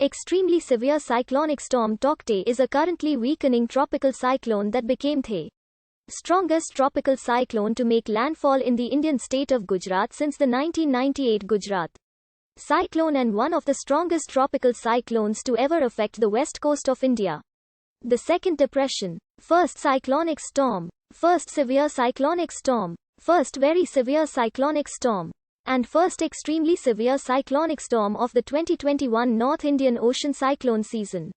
Extremely severe cyclonic storm Tauktae is a currently weakening tropical cyclone that became the strongest tropical cyclone to make landfall in the Indian state of Gujarat since the 1998 Gujarat cyclone and one of the strongest tropical cyclones to ever affect the west coast of India. The second depression, first cyclonic storm, first severe cyclonic storm, first very severe cyclonic storm, and first extremely severe cyclonic storm of the 2021 North Indian Ocean cyclone season.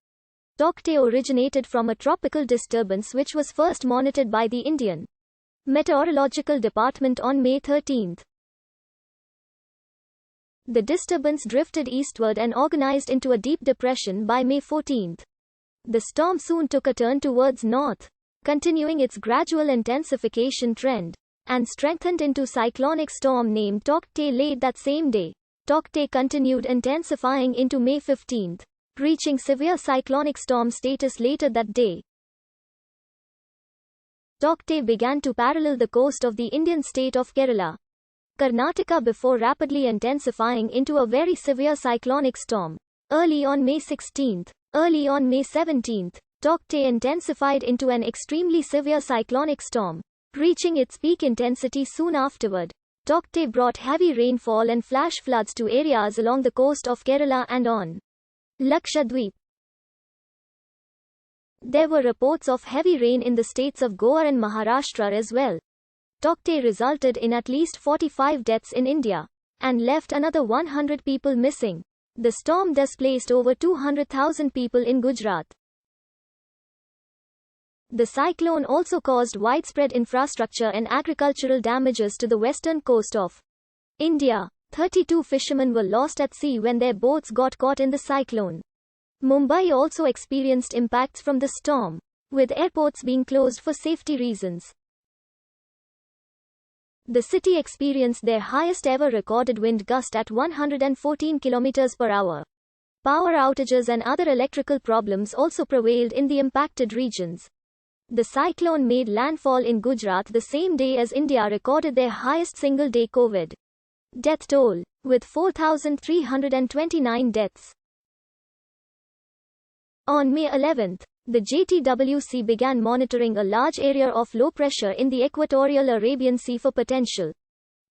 Tauktae originated from a tropical disturbance which was first monitored by the Indian Meteorological Department on May 13. The disturbance drifted eastward and organized into a deep depression by May 14. The storm soon took a turn towards north, continuing its gradual intensification trend, and strengthened into cyclonic storm named Tauktae late that same day. Tauktae continued intensifying into May 15, reaching severe cyclonic storm status later that day. Tauktae began to parallel the coast of the Indian state of Kerala, Karnataka before rapidly intensifying into a very severe cyclonic storm. Early on May 16, early on May 17, Tauktae intensified into an extremely severe cyclonic storm, reaching its peak intensity soon afterward. Tauktae brought heavy rainfall and flash floods to areas along the coast of Kerala and on Lakshadweep. There were reports of heavy rain in the states of Goa and Maharashtra as well. Tauktae resulted in at least 45 deaths in India, and left another 100 people missing. The storm displaced over 200,000 people in Gujarat. The cyclone also caused widespread infrastructure and agricultural damages to the western coast of India. 32 fishermen were lost at sea when their boats got caught in the cyclone. Mumbai also experienced impacts from the storm, with airports being closed for safety reasons. The city experienced their highest ever recorded wind gust at 114 km per hour. Power outages and other electrical problems also prevailed in the impacted regions. The cyclone made landfall in Gujarat the same day as India recorded their highest single-day COVID death toll, with 4,329 deaths. On May 11, the JTWC began monitoring a large area of low pressure in the equatorial Arabian Sea for potential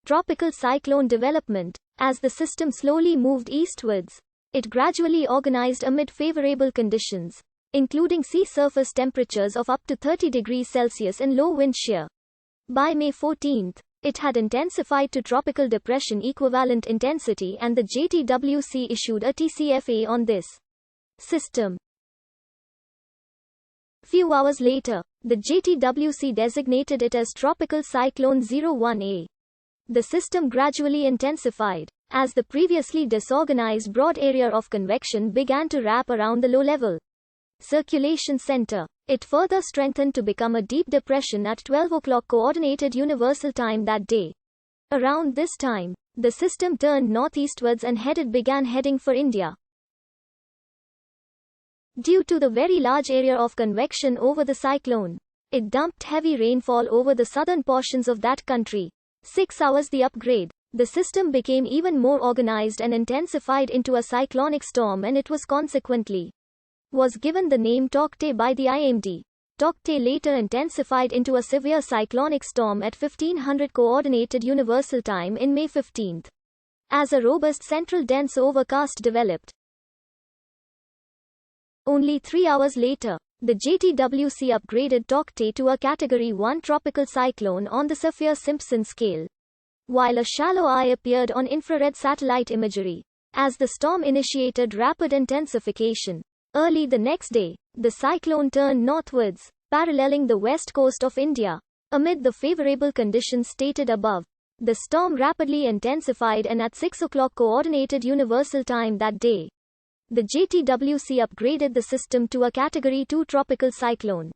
tropical cyclone development. As the system slowly moved eastwards, it gradually organized amid favorable conditions, including sea surface temperatures of up to 30 degrees Celsius and low wind shear. By May 14, it had intensified to tropical depression equivalent intensity and the JTWC issued a TCFA on this system. Few hours later, the JTWC designated it as Tropical Cyclone 01A. The system gradually intensified, as the previously disorganized broad area of convection began to wrap around the low-level circulation center. It further strengthened to become a deep depression at 12 o'clock Coordinated Universal Time that day. Around this time, the system turned northeastwards and began heading for India. Due to the very large area of convection over the cyclone, it dumped heavy rainfall over the southern portions of that country. 6 hours the upgrade, the system became even more organized and intensified into a cyclonic storm, and it was consequently given the name Tauktae by the IMD. Tauktae later intensified into a severe cyclonic storm at 1500 Coordinated Universal Time in May 15, as a robust central dense overcast developed. Only 3 hours later, the JTWC upgraded Tauktae to a Category 1 tropical cyclone on the Saffir-Simpson scale, while a shallow eye appeared on infrared satellite imagery. As the storm initiated rapid intensification, early the next day, the cyclone turned northwards, paralleling the west coast of India. Amid the favorable conditions stated above, the storm rapidly intensified, and at 6 o'clock Coordinated Universal Time that day, the JTWC upgraded the system to a Category 2 tropical cyclone.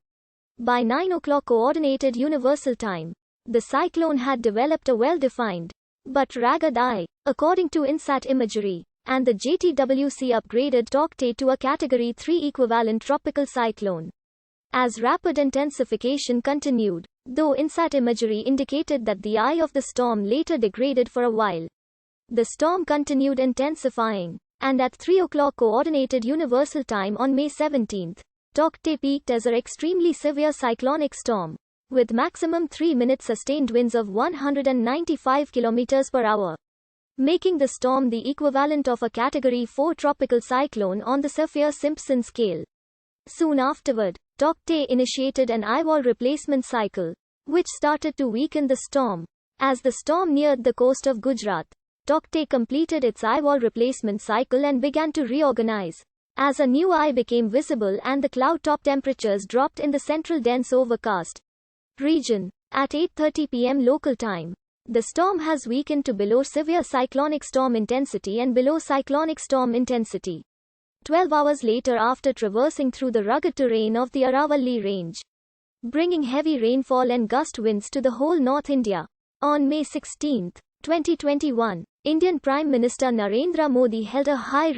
By 9 o'clock Coordinated Universal Time, the cyclone had developed a well-defined but ragged eye, according to INSAT imagery, and the JTWC upgraded Tauktae to a Category 3 equivalent tropical cyclone. As rapid intensification continued, though INSAT imagery indicated that the eye of the storm later degraded for a while, the storm continued intensifying. And at 3 o'clock Coordinated Universal Time on May 17, Tauktae peaked as an extremely severe cyclonic storm, with maximum 3-minute sustained winds of 195 km per hour, making the storm the equivalent of a Category 4 tropical cyclone on the Saffir-Simpson scale. Soon afterward, Tauktae initiated an eyewall replacement cycle, which started to weaken the storm. As the storm neared the coast of Gujarat, Tauktae completed its eyewall replacement cycle and began to reorganize. As a new eye became visible and the cloud top temperatures dropped in the central dense overcast region, at 8:30 p.m. local time, the storm has weakened to below severe cyclonic storm intensity and below cyclonic storm intensity. 12 hours later, after traversing through the rugged terrain of the Aravalli Range, bringing heavy rainfall and gust winds to the whole North India. On May 16, 2021, Indian Prime Minister Narendra Modi held a high